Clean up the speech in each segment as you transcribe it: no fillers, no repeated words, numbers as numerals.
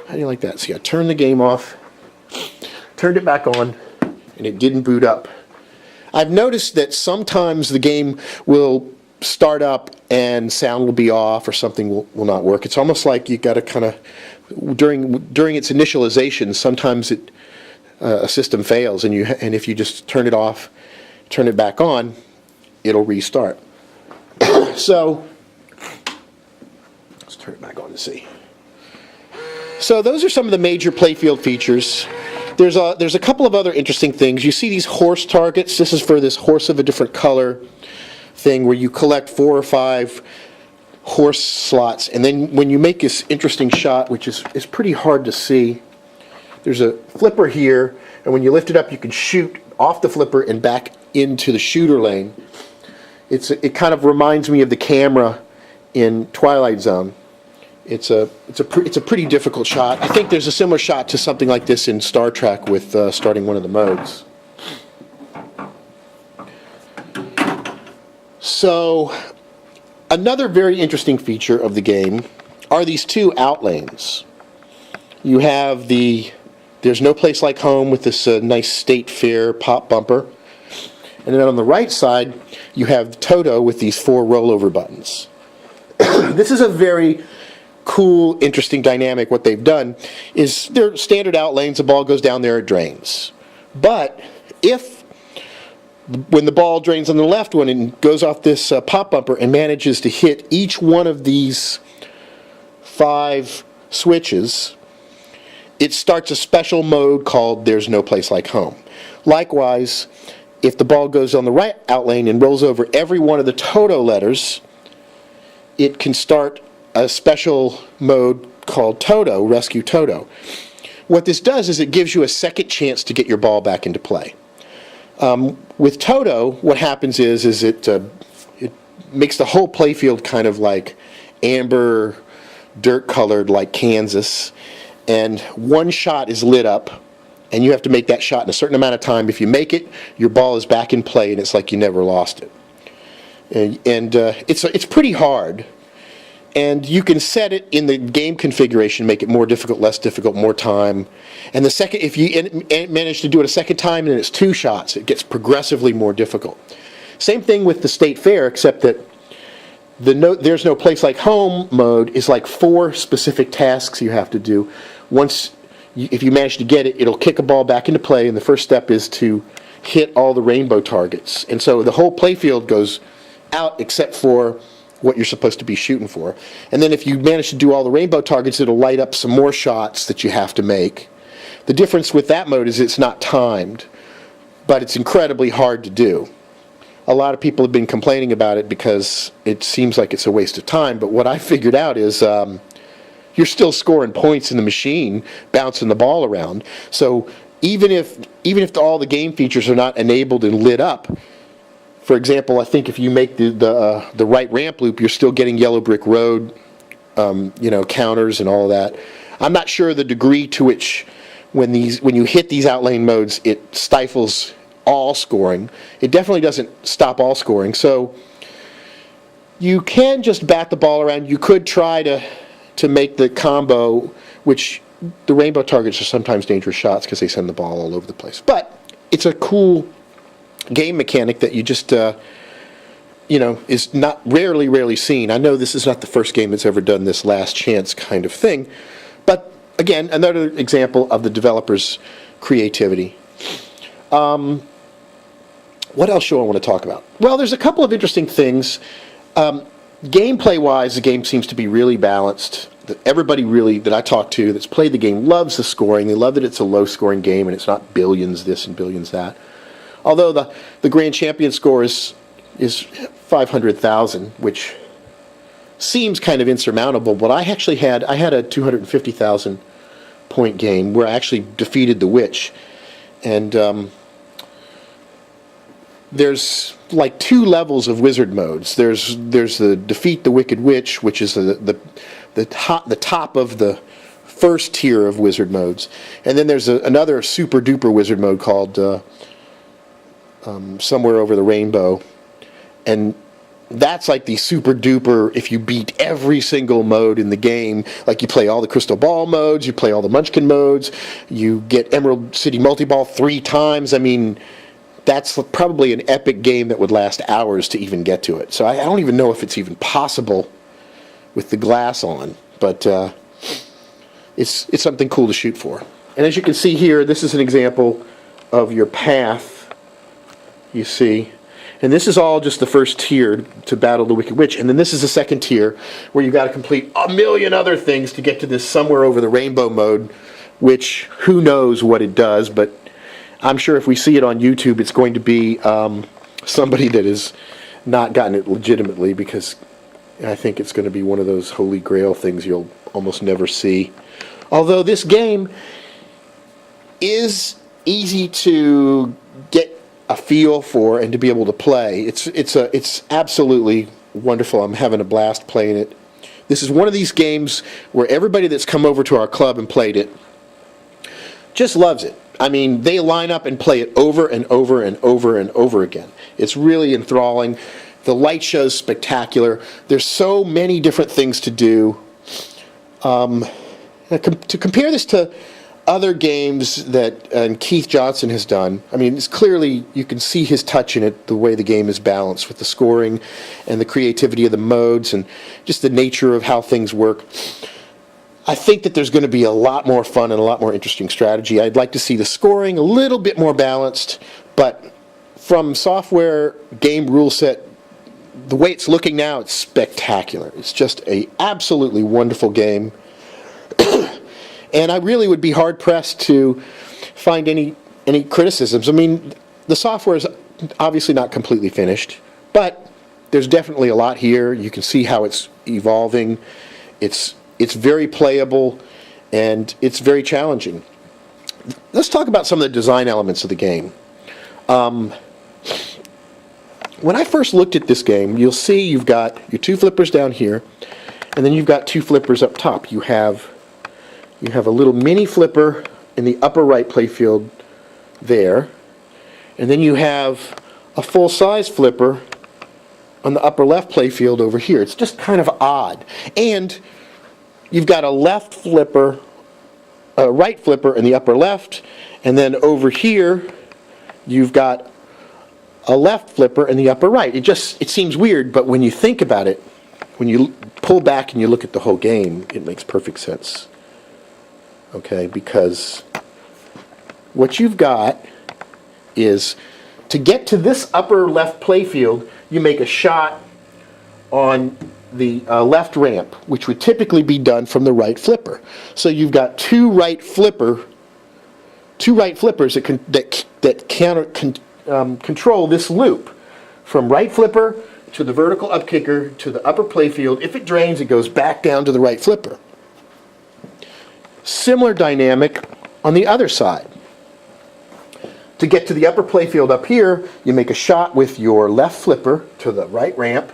How do you like that? See, I turned the game off, turned it back on, and it didn't boot up. I've noticed that sometimes the game will start up and sound will be off or something will not work. It's almost like you got to kind of, during its initialization, sometimes a system fails, and if you just turn it off, turn it back on, it'll restart. So let's turn it back on to see. So those are some of the major playfield features. There's a couple of other interesting things. You see these horse targets. This is for this horse of a different color thing where you collect 4 or 5 horse slots, and then when you make this interesting shot, which is pretty hard to see, there's a flipper here, and when you lift it up you can shoot off the flipper and back into the shooter lane. It kind of reminds me of the camera in Twilight Zone. It's a pretty difficult shot. I think there's a similar shot to something like this in Star Trek with starting one of the modes. So another very interesting feature of the game are these 2 out lanes. You have There's No Place Like Home with this nice State Fair pop bumper. And then on the right side, you have Toto with these 4 rollover buttons. This is a very cool, interesting dynamic. What they've done is they're standard out lanes. The ball goes down there, it drains. But when the ball drains on the left one and goes off this pop bumper and manages to hit each one of these 5 switches, it starts a special mode called There's No Place Like Home. Likewise, if the ball goes on the right out lane and rolls over every one of the Toto letters, it can start a special mode called Toto, Rescue Toto. What this does is it gives you a second chance to get your ball back into play. With Toto, what happens is it makes the whole playfield kind of like amber, dirt-colored like Kansas, and one shot is lit up, and you have to make that shot in a certain amount of time. If you make it, your ball is back in play, and it's like you never lost it. And it's pretty hard. And you can set it in the game configuration, make it more difficult, less difficult, more time. And if you manage to do it a second time and it's 2 shots, it gets progressively more difficult. Same thing with the State Fair, except that There's No Place Like Home mode is like 4 specific tasks you have to do. If you manage to get it, it'll kick a ball back into play, and the first step is to hit all the rainbow targets. And so the whole playfield goes out except for what you're supposed to be shooting for. And then if you manage to do all the rainbow targets, it'll light up some more shots that you have to make. The difference with that mode is it's not timed, but it's incredibly hard to do. A lot of people have been complaining about it because it seems like it's a waste of time, but what I figured out is you're still scoring points in the machine, bouncing the ball around. So even if all the game features are not enabled and lit up, for example, I think if you make the right ramp loop, you're still getting Yellow Brick Road, counters and all of that. I'm not sure the degree to which when you hit these outlane modes, it stifles all scoring. It definitely doesn't stop all scoring. So you can just bat the ball around. You could try to make the combo, which the rainbow targets are sometimes dangerous shots because they send the ball all over the place. But it's a cool game mechanic that you just is not rarely seen. I know this is not the first game that's ever done this last chance kind of thing, but again, another example of the developer's creativity. What else do I want to talk about? Well, there's a couple of interesting things. Gameplay-wise, the game seems to be really balanced. Everybody really that I talk to that's played the game loves the scoring. They love that it's a low-scoring game and it's not billions this and billions that. Although the grand champion score is 500,000, which seems kind of insurmountable. But I had a 250,000 point game where I actually defeated the witch, and there's like 2 levels of wizard modes. There's the defeat the wicked witch, which is the top of the first tier of wizard modes, and then there's another super duper wizard mode called Somewhere Over the Rainbow, and that's like the super duper, if you beat every single mode in the game, like you play all the Crystal Ball modes, you play all the Munchkin modes, you get Emerald City Multi-Ball 3 times. I mean, that's probably an epic game that would last hours to even get to it. So I don't even know if it's even possible with the glass on, but it's something cool to shoot for. And as you can see here, this is an example of your path, you see. And this is all just the first tier to battle the Wicked Witch. And then this is the second tier where you've got to complete a million other things to get to this somewhere over the rainbow mode, which who knows what it does, but I'm sure if we see it on YouTube, it's going to be somebody that has not gotten it legitimately, because I think it's going to be one of those holy grail things you'll almost never see. Although this game is easy to get a feel for and to be able to play. It's absolutely wonderful. I'm having a blast playing it. This is one of these games where everybody that's come over to our club and played it just loves it. I mean, they line up and play it over and over and over and over again. It's really enthralling. The light show's spectacular. There's so many different things to do. To compare this to other games that Keith Johnson has done, I mean, it's clearly, you can see his touch in it, the way the game is balanced with the scoring and the creativity of the modes and just the nature of how things work. I think that there's going to be a lot more fun and a lot more interesting strategy. I'd like to see the scoring a little bit more balanced, but from software game rule set, the way it's looking now, it's spectacular. It's just a absolutely wonderful game. And I really would be hard-pressed to find any criticisms. I mean, the software is obviously not completely finished, but there's definitely a lot here. You can see how it's evolving. It's very playable, and it's very challenging. Let's talk about some of the design elements of the game. When I first looked at this game, you'll see you've got your 2 flippers down here, and then you've got 2 flippers up top. You have a little mini flipper in the upper right playfield there, and then you have a full-size flipper on the upper left playfield over here. It's just kind of odd. And you've got a left flipper, a right flipper in the upper left, and then over here you've got a left flipper in the upper right. It seems weird, but when you think about it, when you pull back and you look at the whole game, it makes perfect sense. Okay, because what you've got is, to get to this upper left playfield, you make a shot on the left ramp, which would typically be done from the right flipper. So you've got two right flippers that control this loop from right flipper to the vertical up kicker to the upper playfield. If it drains, it goes back down to the right flipper. Similar dynamic on the other side. To get to the upper playfield up here, you make a shot with your left flipper to the right ramp,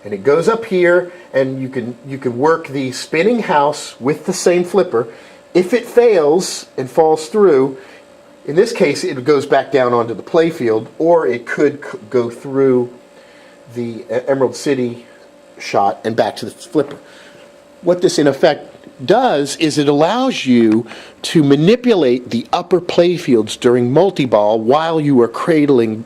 and it goes up here, and you can work the spinning house with the same flipper. If it fails and falls through, in this case it goes back down onto the playfield, or it could go through the Emerald City shot and back to the flipper. What this in effect does is it allows you to manipulate the upper playfields during multi-ball while you are cradling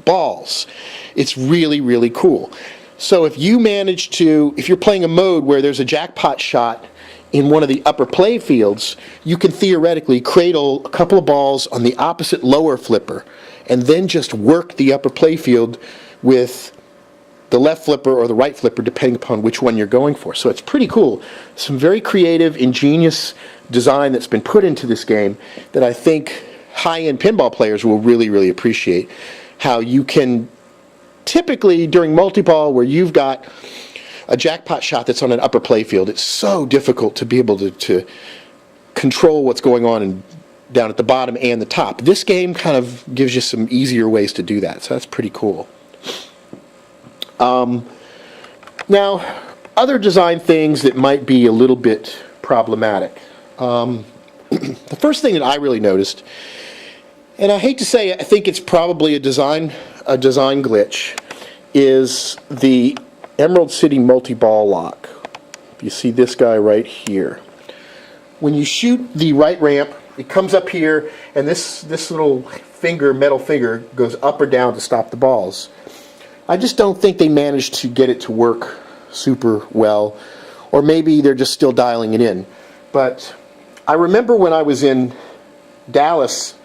balls. It's really, really cool. So if you're playing a mode where there's a jackpot shot in one of the upper playfields, you can theoretically cradle a couple of balls on the opposite lower flipper and then just work the upper playfield with the left flipper or the right flipper, depending upon which one you're going for. So it's pretty cool. Some very creative, ingenious design that's been put into this game that I think high-end pinball players will really, really appreciate. How you can typically, during multi-ball, where you've got a jackpot shot that's on an upper playfield, it's so difficult to be able to control what's going on down at the bottom and the top. This game kind of gives you some easier ways to do that, so that's pretty cool. Now, other design things that might be a little bit problematic. The first thing that I really noticed, and I hate to say it, I think it's probably a design glitch, is the Emerald City multi-ball lock. You see this guy right here. When you shoot the right ramp, it comes up here, and this little finger, metal finger, goes up or down to stop the balls. I just don't think they managed to get it to work super well, or maybe they're just still dialing it in. But I remember when I was in Dallas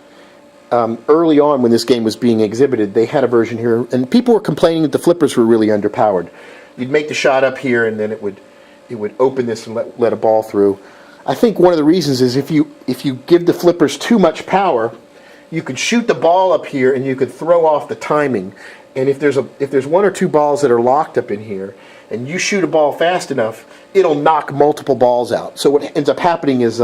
early on when this game was being exhibited, they had a version here, and people were complaining that the flippers were really underpowered. You'd make the shot up here, and then it would open this and let a ball through. I think one of the reasons is if you give the flippers too much power, you could shoot the ball up here and you could throw off the timing. And if there's one or two balls that are locked up in here, and you shoot a ball fast enough, it'll knock multiple balls out. So what ends up happening is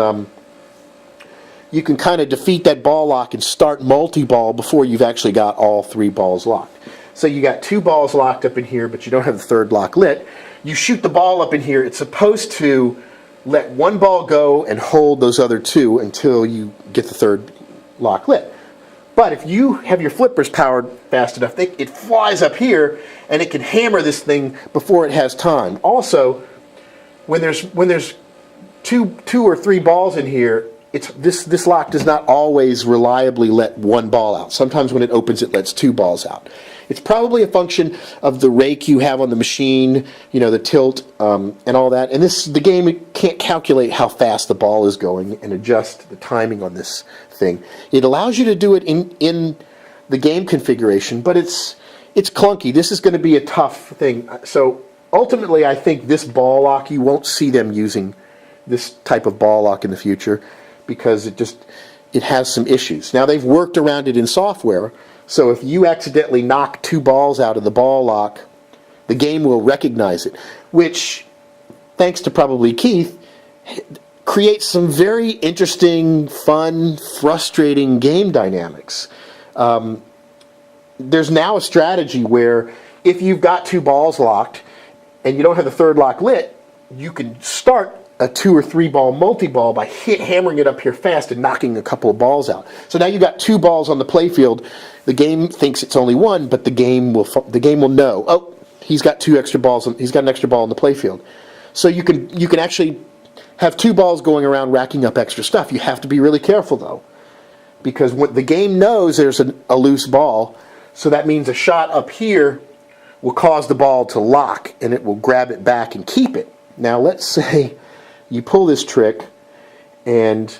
you can kind of defeat that ball lock and start multi-ball before you've actually got all three balls locked. So you got two balls locked up in here, but you don't have the third lock lit. You shoot the ball up in here, it's supposed to let one ball go and hold those other two until you get the third lock lit. But if you have your flippers powered fast enough, it flies up here and it can hammer this thing before it has time. Also, when there's two or three balls in here, this lock does not always reliably let one ball out. Sometimes when it opens, it lets two balls out. It's probably a function of the rake you have on the machine, the tilt, and all that. And the game can't calculate how fast the ball is going and adjust the timing on this thing. It allows you to do it in the game configuration, but it's clunky. This is going to be a tough thing. So ultimately, I think this ball lock, you won't see them using this type of ball lock in the future because it has some issues. Now, they've worked around it in software. So if you accidentally knock two balls out of the ball lock, the game will recognize it, which, thanks to probably Keith, creates some very interesting, fun, frustrating game dynamics. There's now a strategy where if you've got two balls locked and you don't have the third lock lit, you can start a 2 or 3 ball multi-ball by hammering it up here fast and knocking a couple of balls out. So now you've got two balls on the playfield. The game thinks it's only one, but the game will know. Oh, he's got two extra balls. He's got an extra ball on the playfield. So you can actually have two balls going around racking up extra stuff. You have to be really careful though, because when the game knows there's a loose ball, so that means a shot up here will cause the ball to lock, and it will grab it back and keep it. Now let's say you pull this trick and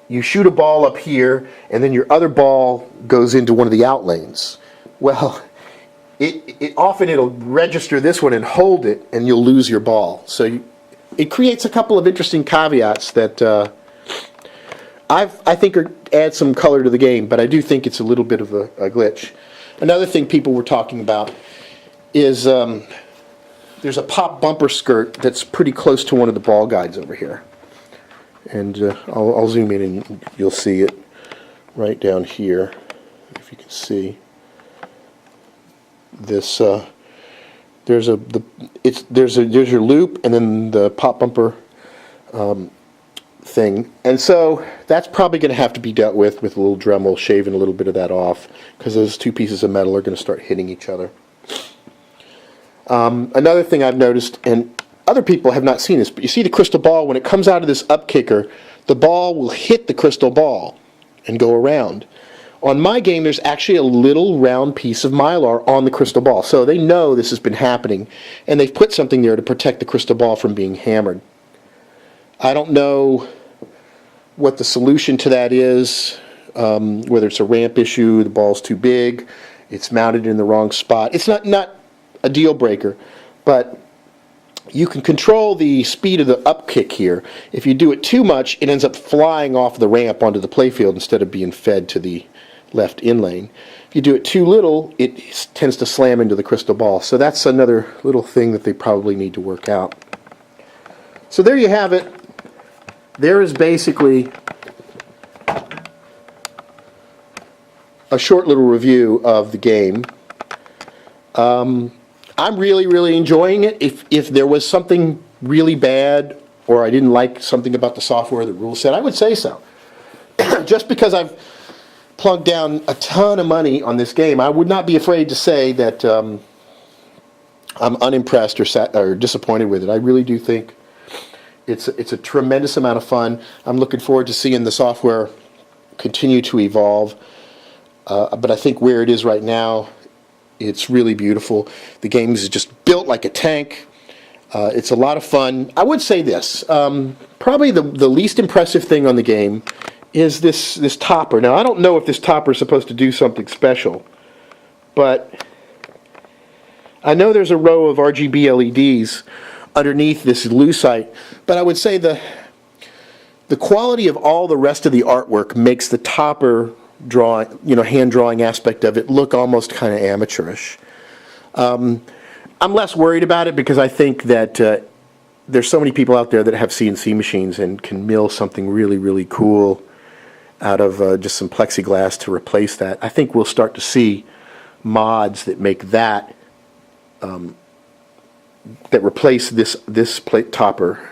you shoot a ball up here, and then your other ball goes into one of the out lanes. Well, often it'll register this one and hold it, and you'll lose your ball. So it creates a couple of interesting caveats that I think add some color to the game, but I do think it's a little bit of a glitch. Another thing people were talking about is there's a pop bumper skirt that's pretty close to one of the ball guides over here. And I'll zoom in and you'll see it right down here, if you can see. This there's your loop and then the pop bumper thing, and so that's probably going to have to be dealt with a little Dremel shaving a little bit of that off, because those two pieces of metal are going to start hitting each other. Another thing I've noticed, and other people have not seen this, but you see the crystal ball, when it comes out of this up kicker, the ball will hit the crystal ball and go around. On my game, there's actually a little round piece of Mylar on the crystal ball, so they know this has been happening, and they've put something there to protect the crystal ball from being hammered. I don't know what the solution to that is, whether it's a ramp issue, the ball's too big, it's mounted in the wrong spot. It's not a deal breaker, but you can control the speed of the up kick here. If you do it too much, it ends up flying off the ramp onto the playfield instead of being fed to the left in lane. If you do it too little, it tends to slam into the crystal ball. So that's another little thing that they probably need to work out. So there you have it. There is basically a short little review of the game. I'm really, really enjoying it. If there was something really bad, or I didn't like something about the software, the rule set, I would say so. Just because I've plunked down a ton of money on this game. I would not be afraid to say that I'm unimpressed or disappointed with it. I really do think it's a tremendous amount of fun. I'm looking forward to seeing the software continue to evolve. But I think where it is right now, it's really beautiful. The game is just built like a tank. It's a lot of fun. I would say this. Probably the least impressive thing on the game is this topper. Now, I don't know if this topper is supposed to do something special, but I know there's a row of RGB LEDs underneath this lucite, but I would say the quality of all the rest of the artwork makes the topper drawing, hand drawing aspect of it look almost kind of amateurish. I'm less worried about it because I think that there's so many people out there that have CNC machines and can mill something really, really cool out of just some plexiglass to replace that. I think we'll start to see mods that make that that replace this plate topper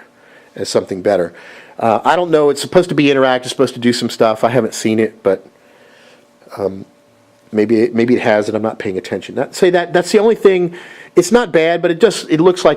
as something better. I don't know. It's supposed to be interactive. It's supposed to do some stuff. I haven't seen it, but maybe it has, and I'm not paying attention. That's the only thing. It's not bad, but it looks like